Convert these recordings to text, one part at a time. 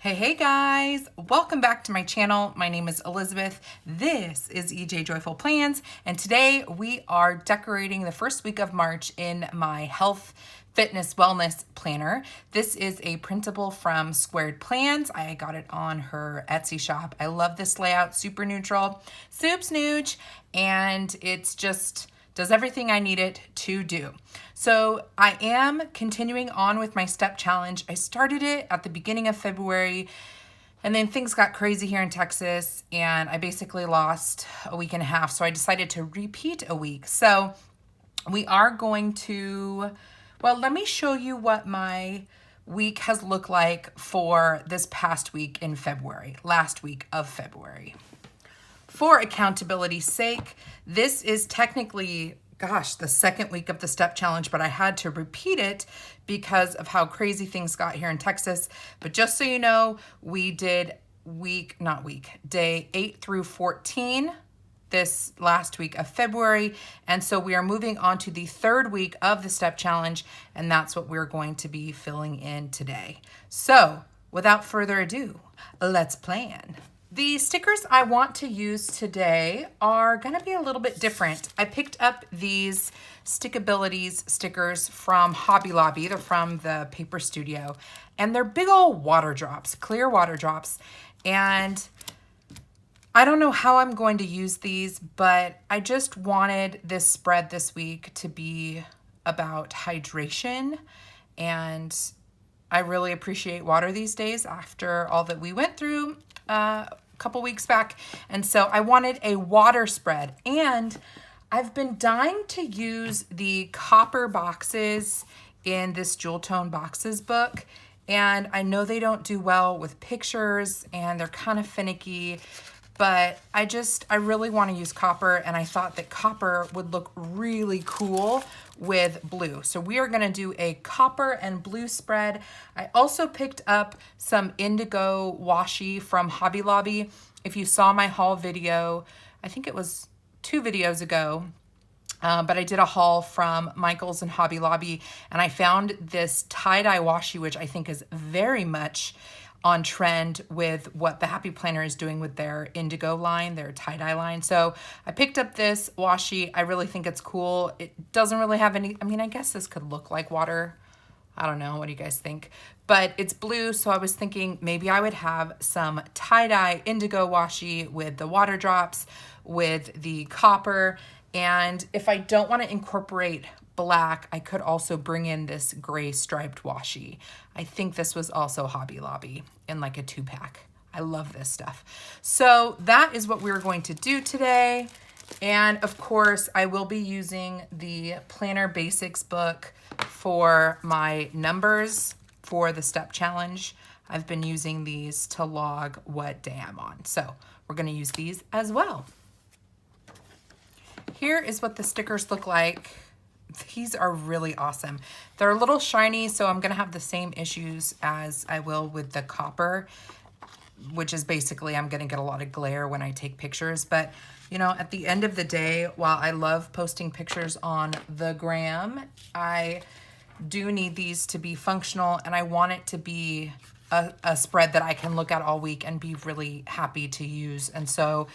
Hey guys, welcome back to my channel. My name is Elizabeth. This is EJ Joyful Plans, and today we are decorating the first week of March in my health, fitness, wellness planner. This is a printable from Squared Plans. I got it on her Etsy shop. I love this layout, super neutral, soup snooge, and it's just does everything I need it to do. So I am continuing on with my step challenge. I started it at the beginning of February, and then things got crazy here in Texas, and I basically lost a week and a half. So I decided to repeat a week. So we are going to, well, let me show you what my week has looked like for this past week in February, last week of February. For accountability's sake, this is technically, the second week of the step challenge, but I had to repeat it because of how crazy things got here in Texas. But just so you know, we did day 8 through 14 this last week of February. And so we are moving on to the third week of the step challenge, and that's what we're going to be filling in today. So without further ado, let's plan. The stickers I want to use today are going to be a little bit different. I picked up these Stickabilities stickers from Hobby Lobby. They're from the Paper Studio, and they're big old water drops, clear water drops. And I don't know how I'm going to use these, but I just wanted this spread this week to be about hydration, and I really appreciate water these days after all that we went through a couple weeks back. And so I wanted a water spread, and I've been dying to use the copper boxes in this Jewel Tone Boxes book. And I know they don't do well with pictures and they're kind of finicky, but I really want to use copper, and I thought that copper would look really cool with blue. So we are going to do a copper and blue spread. I also picked up some indigo washi from Hobby Lobby. If you saw my haul video, I think it was 2 videos ago, but I did a haul from Michael's and Hobby Lobby, and I found this tie-dye washi, which I think is very much on trend with what the Happy Planner is doing with their indigo line, their tie-dye line. So I picked up this washi. I really think it's cool. It doesn't really have any, I guess this could look like water. I don't know. What do you guys think? But it's blue, so I was thinking maybe I would have some tie-dye indigo washi with the water drops, with the copper. And if I don't want to incorporate black, I could also bring in this gray striped washi. I think this was also Hobby Lobby in like a 2-pack. I love this stuff. So that is what we're going to do today. And of course, I will be using the Planner Basics book for my numbers for the step challenge. I've been using these to log what day I'm on. So we're going to use these as well. Here is what the stickers look like. These are really awesome. They're a little shiny, so I'm gonna have the same issues as I will with the copper, which is basically I'm gonna get a lot of glare when I take pictures. But you know, at the end of the day, while I love posting pictures on the gram, I do need these to be functional, and I want it to be a spread that I can look at all week and be really happy to use. And so,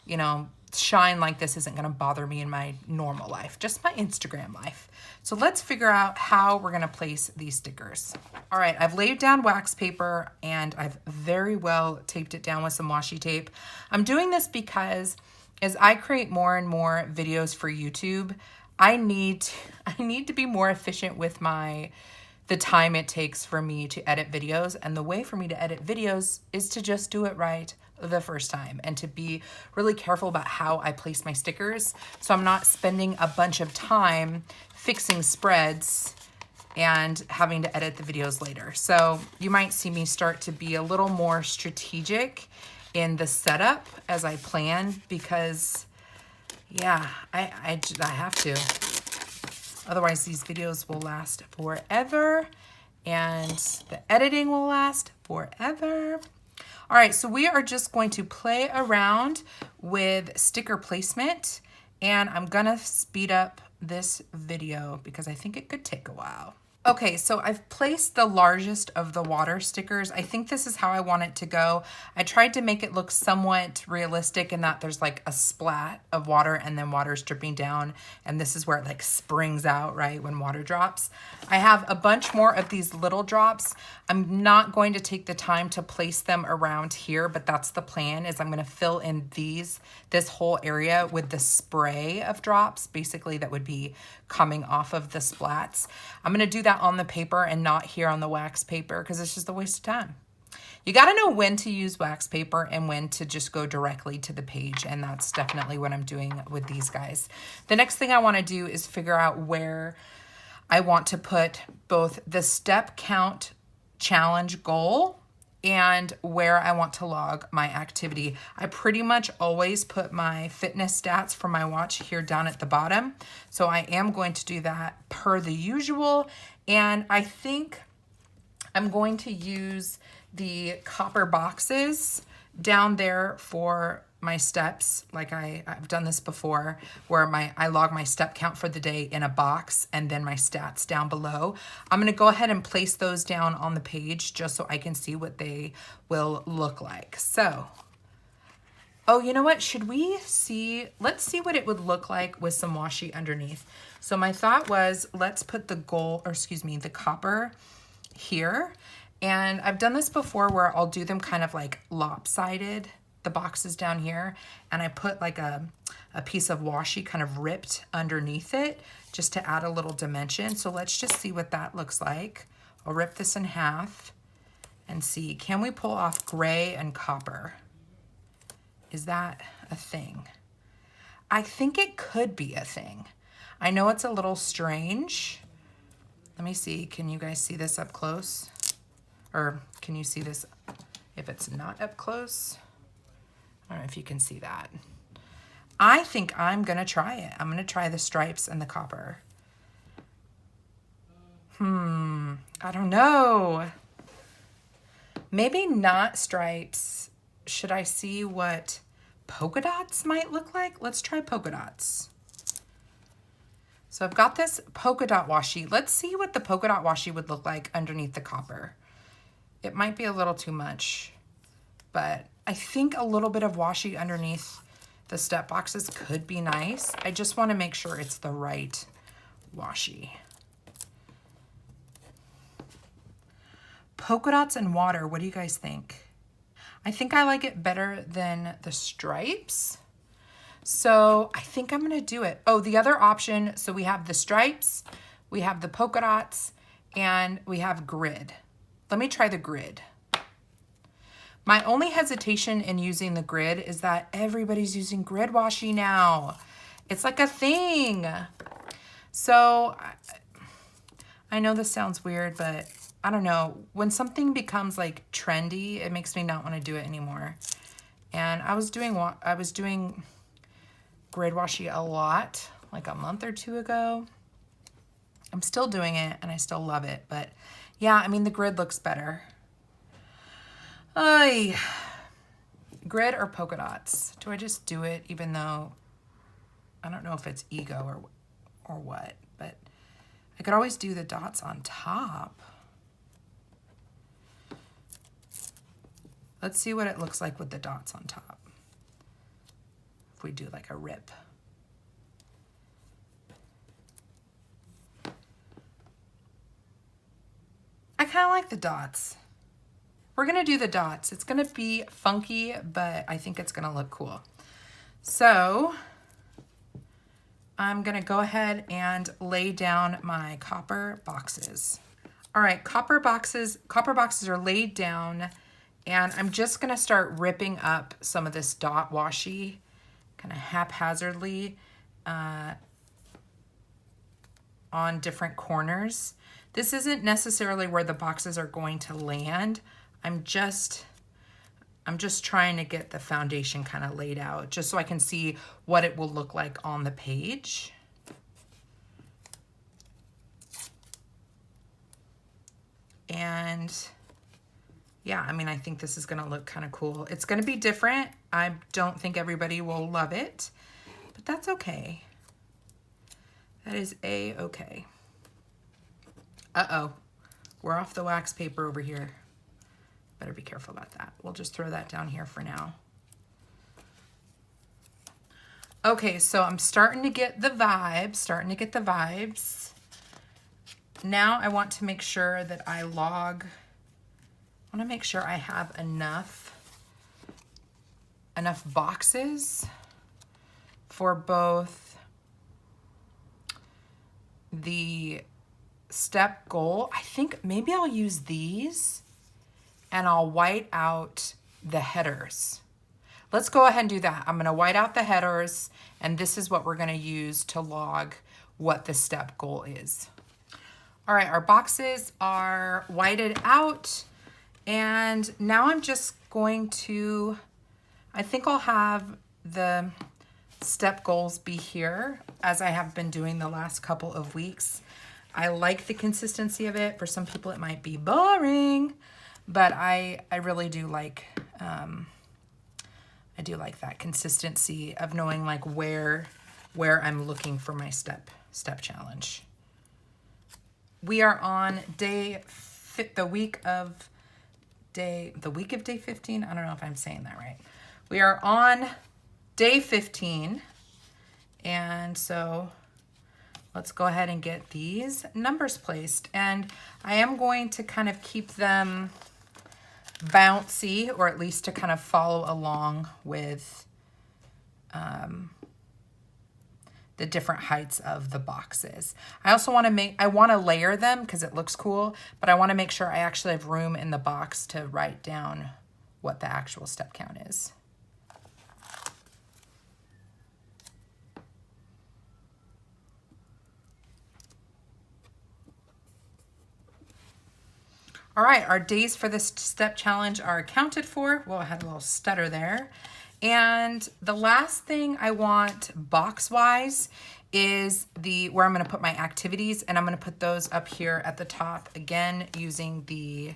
you know, shine like this isn't going to bother me in my normal life, just my Instagram life. So let's figure out how we're going to place these stickers. All right, I've laid down wax paper, and I've very well taped it down with some washi tape. I'm doing this because as I create more and more videos for YouTube, I need to be more efficient with the time it takes for me to edit videos. And the way for me to edit videos is to just do it right the first time, and to be really careful about how I place my stickers, so I'm not spending a bunch of time fixing spreads and having to edit the videos later. So you might see me start to be a little more strategic in the setup as I plan, because yeah, I have to. Otherwise these videos will last forever, and the editing will last forever. All right, so we are just going to play around with sticker placement, and I'm gonna speed up this video because I think it could take a while. Okay, so I've placed the largest of the water stickers. I think this is how I want it to go. I tried to make it look somewhat realistic in that there's like a splat of water and then water's dripping down, and this is where it like springs out, right, when water drops. I have a bunch more of these little drops. I'm not going to take the time to place them around here, but that's the plan, is I'm gonna fill in this whole area with the spray of drops, basically that would be coming off of the splats. I'm gonna do that on the paper and not here on the wax paper because it's just a waste of time. You gotta know when to use wax paper and when to just go directly to the page, and that's definitely what I'm doing with these guys. The next thing I wanna do is figure out where I want to put both the step count challenge goal and where I want to log my activity. I pretty much always put my fitness stats for my watch here down at the bottom. So I am going to do that per the usual. And I think I'm going to use the copper boxes down there for my steps. Like I've done this before, where I log my step count for the day in a box and then my stats down below. I'm gonna go ahead and place those down on the page just so I can see what they will look like. So, oh, you know what? Let's see what it would look like with some washi underneath. So my thought was, let's put the the copper here. And I've done this before where I'll do them kind of like lopsided, the boxes down here, and I put like a piece of washi kind of ripped underneath it just to add a little dimension. So let's just see what that looks like. I'll rip this in half and see, can we pull off gray and copper? Is that a thing? I think it could be a thing. I know it's a little strange. Let me see, can you guys see this up close? Or can you see this if it's not up close? I don't know if you can see that. I think I'm gonna try it. I'm gonna try the stripes and the copper. I don't know. Maybe not stripes. Should I see what polka dots might look like? Let's try polka dots. So I've got this polka dot washi. Let's see what the polka dot washi would look like underneath the copper. It might be a little too much, but I think a little bit of washi underneath the step boxes could be nice. I just want to make sure it's the right washi. Polka dots and water, what do you guys think? I think I like it better than the stripes. So I think I'm gonna do it. Oh, the other option, so we have the stripes, we have the polka dots, and we have grid. Let me try the grid. My only hesitation in using the grid is that everybody's using grid washi now. It's like a thing. So I know this sounds weird, but I don't know. When something becomes like trendy, it makes me not want to do it anymore. And I was doing grid washi a lot, like a month or two ago. I'm still doing it and I still love it, but yeah, I mean, the grid looks better. Ay, grid or polka dots? Do I just do it even though I don't know if it's ego or what, but I could always do the dots on top. Let's see what it looks like with the dots on top. If we do like a rip. I kind of like the dots. We're gonna do the dots. It's gonna be funky, but I think it's gonna look cool. So I'm gonna go ahead and lay down my copper boxes. All right, copper boxes are laid down, and I'm just gonna start ripping up some of this dot washi kind of haphazardly on different corners. This isn't necessarily where the boxes are going to land. I'm just trying to get the foundation kind of laid out just so I can see what it will look like on the page. And yeah, I mean, I think this is gonna look kind of cool. It's gonna be different. I don't think everybody will love it, but that's okay. That is a-okay. Uh-oh, we're off the wax paper over here. Better be careful about that. We'll just throw that down here for now. Okay, so I'm starting to get the vibes, Now I want to make sure that I want to make sure I have enough boxes for both the step goal. I think maybe I'll use these and I'll white out the headers. Let's go ahead and do that. I'm gonna white out the headers, and this is what we're gonna use to log what the step goal is. All right, our boxes are whited out, and now I'm just going to, I think I'll have the step goals be here as I have been doing the last couple of weeks. I like the consistency of it. For some people it might be boring, but I really do like, I do like that consistency of knowing like where I'm looking for my step challenge. We are on the week of day 15. I don't know if I'm saying that right. We are on day 15. And so let's go ahead and get these numbers placed. And I am going to kind of keep them bouncy, or at least to kind of follow along with the different heights of the boxes. I also want to layer them because it looks cool, but I want to make sure I actually have room in the box to write down what the actual step count is. All right, our days for this step challenge are accounted for. Well, I had a little stutter there. And the last thing I want box-wise is where I'm gonna put my activities, and I'm gonna put those up here at the top, again, using the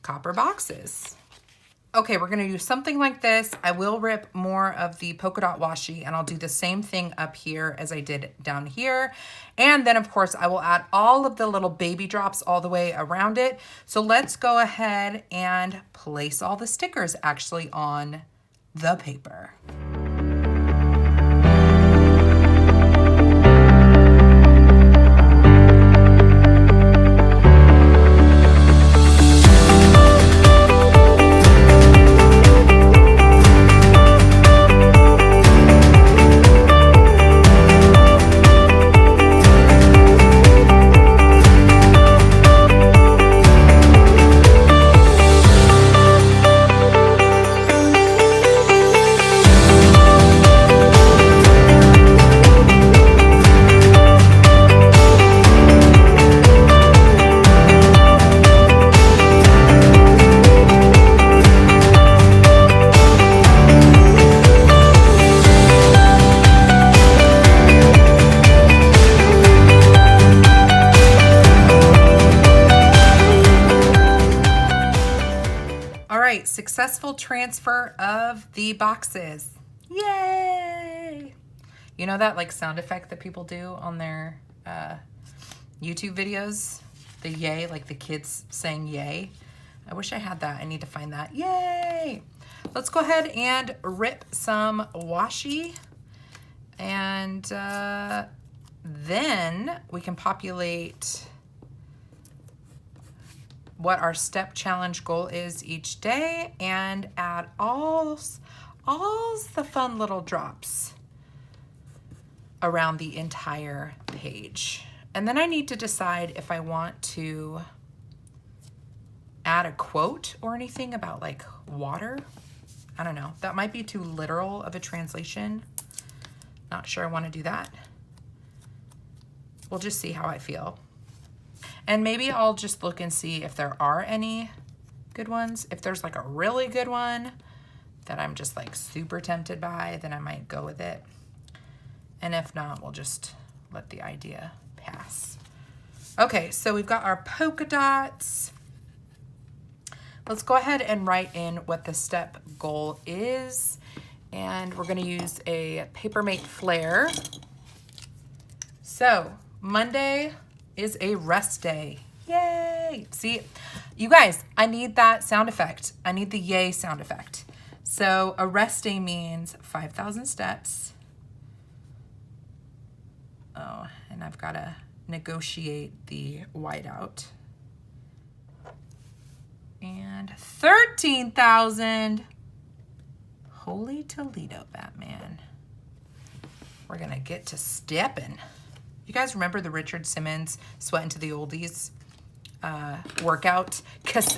copper boxes. Okay, we're gonna do something like this. I will rip more of the polka dot washi, and I'll do the same thing up here as I did down here. And then of course I will add all of the little baby drops all the way around it. So let's go ahead and place all the stickers actually on the paper. Successful transfer of the boxes. Yay! You know that like sound effect that people do on their YouTube videos? The yay, like the kids saying yay. I wish I had that. I need to find that. Yay! Let's go ahead and rip some washi, and then we can populate what our step challenge goal is each day and add all the fun little drops around the entire page. And then I need to decide if I want to add a quote or anything about like water. I don't know. That might be too literal of a translation. Not sure I want to do that. We'll just see how I feel. And maybe I'll just look and see if there are any good ones. If there's like a really good one that I'm just like super tempted by, then I might go with it. And if not, we'll just let the idea pass. Okay, so we've got our polka dots. Let's go ahead and write in what the step goal is. And we're gonna use a Papermate Flare. So Monday, is a rest day. Yay! See, you guys, I need that sound effect. I need the yay sound effect. So a rest day means 5,000 steps. Oh, and I've got to negotiate the whiteout. And 13,000. Holy Toledo, Batman. We're going to get to stepping. You guys remember the Richard Simmons Sweat into the Oldies workout?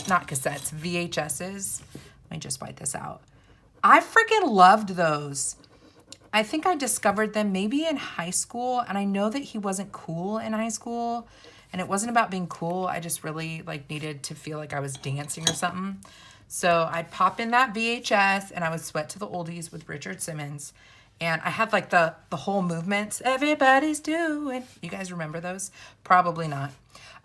Not cassettes, VHSs. Let me just white this out. I freaking loved those. I think I discovered them maybe in high school, and I know that he wasn't cool in high school, and it wasn't about being cool. I just really like needed to feel like I was dancing or something. So I'd pop in that VHS and I would sweat to the oldies with Richard Simmons. And I had like the whole movements. Everybody's doing. You guys remember those? Probably not.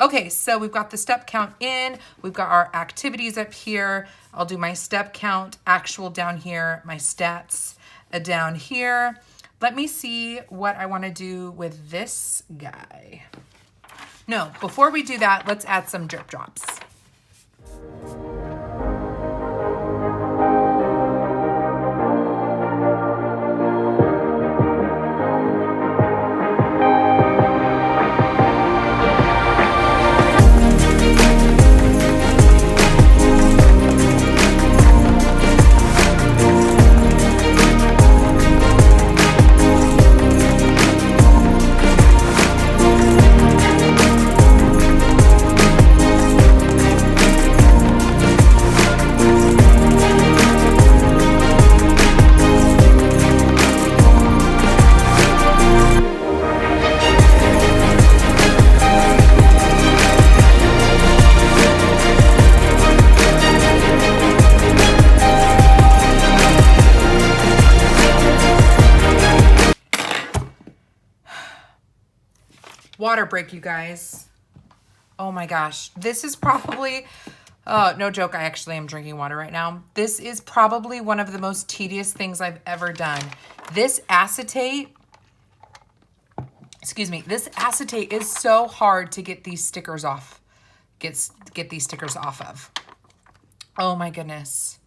Okay, so we've got the step count in. We've got our activities up here. I'll do my step count, actual down here, my stats down here. Let me see what I want to do with this guy. No, before we do that, let's add some drip drops. Water break, you guys. Oh my gosh. This is probably, oh, no joke, I actually am drinking water right now. This is probably one of the most tedious things I've ever done. This acetate, this acetate is so hard to get these stickers off, get these stickers off of. Oh my goodness.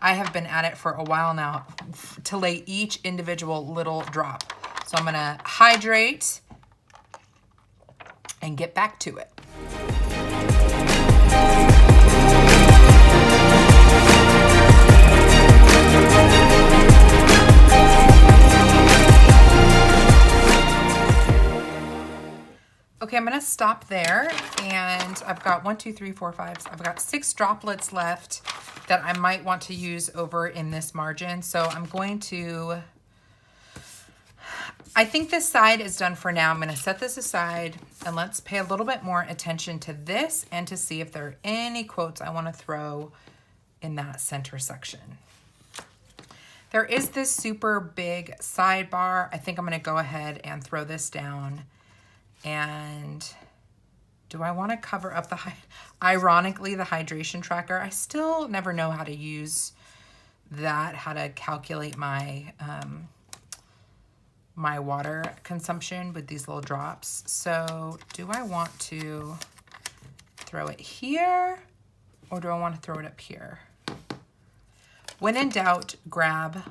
I have been at it for a while now to lay each individual little drop. So I'm gonna hydrate and get back to it. Okay, I'm gonna stop there, and I've got 1, 2, 3, 4, 5. I've got 6 droplets left that I might want to use over in this margin. So I'm going to, I think this side is done for now. I'm gonna set this aside and let's pay a little bit more attention to this and to see if there are any quotes I wanna throw in that center section. There is this super big sidebar. I think I'm gonna go ahead and throw this down. And do I wanna cover up the, ironically, the hydration tracker? I still never know how to use that, how to calculate my, my water consumption with these little drops. So do I want to throw it here or do I want to throw it up here? When in doubt, grab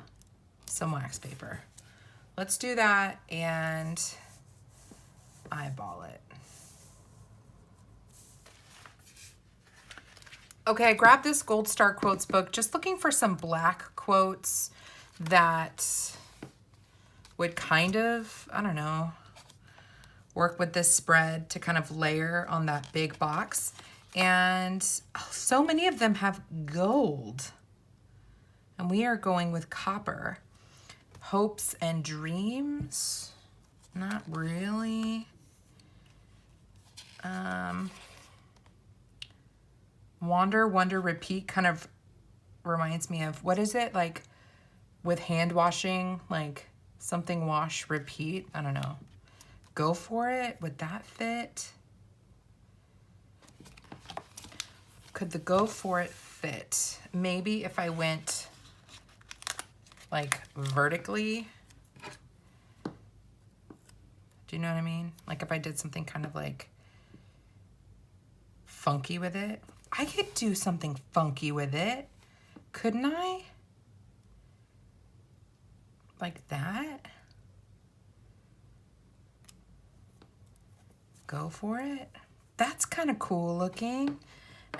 some wax paper. Let's do that and eyeball it. Okay, I grabbed this Gold Star Quotes book, just looking for some black quotes that would kind of, I don't know, work with this spread to kind of layer on that big box. And so many of them have gold. And we are going with copper. Hopes and dreams, not really. Wander, wonder, repeat kind of reminds me of, what is it, like with hand washing, like something wash, repeat, I don't know. Go for it, would that fit? Could the go for it fit? Maybe if I went like vertically. Do you know what I mean? Like if I did something kind of like funky with it. I could do something funky with it, couldn't I? Like that. Go for it. That's kind of cool looking.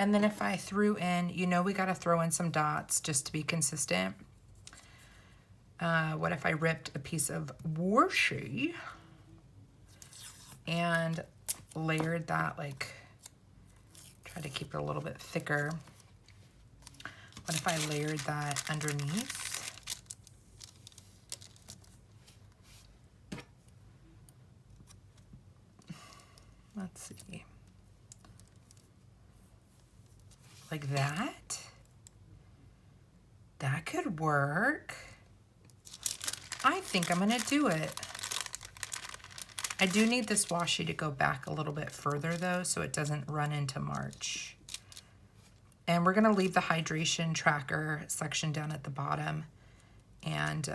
And then if I threw in, you know, we got to throw in some dots just to be consistent. What if I ripped a piece of washi and layered that, like, try to keep it a little bit thicker. What if I layered that underneath? Let's see. Like that? That could work. I think I'm gonna do it. I do need this washi to go back a little bit further though, so it doesn't run into March. And we're gonna leave the hydration tracker section down at the bottom. And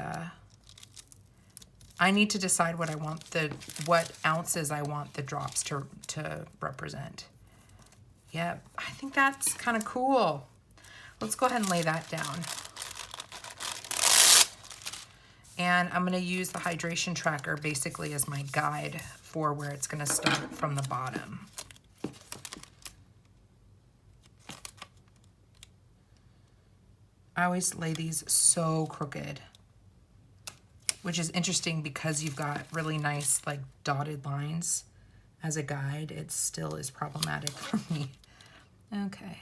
I need to decide what I want what ounces I want the drops to represent. Yep, I think that's kind of cool. Let's go ahead and lay that down. And I'm gonna use the hydration tracker basically as my guide for where it's gonna start from the bottom. I always lay these so crooked, which is interesting because you've got really nice like dotted lines as a guide. It still is problematic for me. Okay.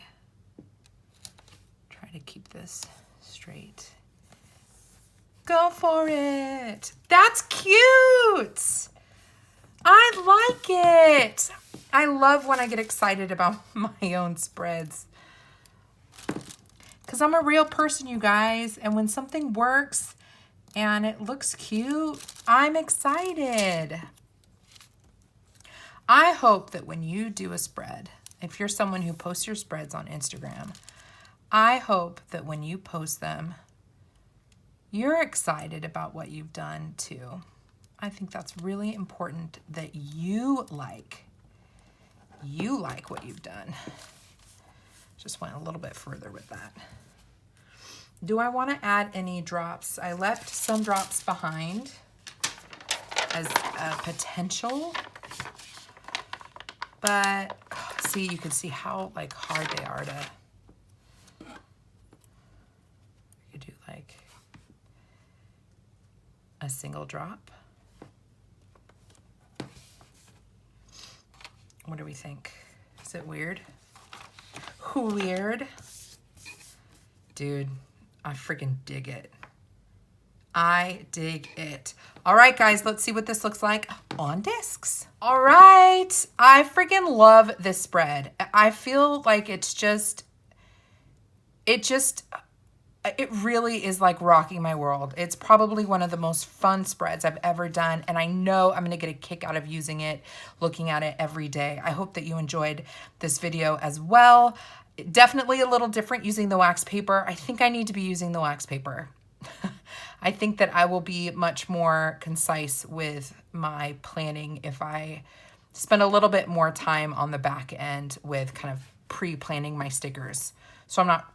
Try to keep this straight. Go for it. That's cute. I like it. I love when I get excited about my own spreads. Because I'm a real person, you guys. And when something works and it looks cute, I'm excited. I hope that when you do a spread, if you're someone who posts your spreads on Instagram, I hope that when you post them, you're excited about what you've done too. I think that's really important that you like what you've done. Just went a little bit further with that. Do I want to add any drops? I left some drops behind as a potential, but see, you can see how like hard they are to, you do like a single drop. What do we think? Is it weird? Weird. Dude, I freaking dig it. I dig it. All right, guys, let's see what this looks like on discs. All right, I freaking love this spread. I feel like it really is like rocking my world. It's probably one of the most fun spreads I've ever done, and I know I'm gonna get a kick out of using it, looking at it every day. I hope that you enjoyed this video as well. Definitely a little different using the wax paper. I think I need to be using the wax paper. I think that I will be much more concise with my planning if I spend a little bit more time on the back end with kind of pre-planning my stickers, so I'm not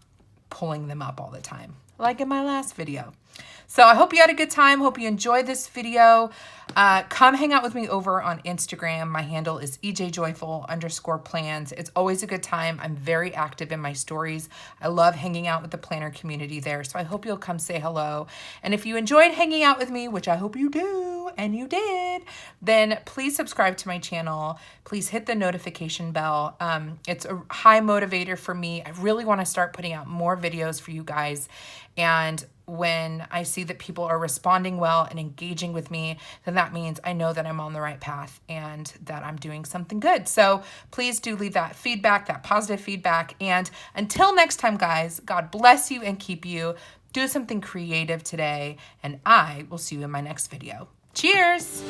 pulling them up all the time, like in my last video. So I hope you had a good time. Hope you enjoyed this video. Come hang out with me over on Instagram. My handle is ejjoyful_plans. It's always a good time. I'm very active in my stories. I love hanging out with the planner community there. So I hope you'll come say hello. And if you enjoyed hanging out with me, which I hope you do, and you did, then please subscribe to my channel. Please hit the notification bell. It's a high motivator for me. I really want to start putting out more videos for you guys. And when I see that people are responding well and engaging with me, then that means I know that I'm on the right path and that I'm doing something good. So please do leave that feedback, that positive feedback. And until next time, guys, God bless you and keep you. Do something creative today, and I will see you in my next video. Cheers!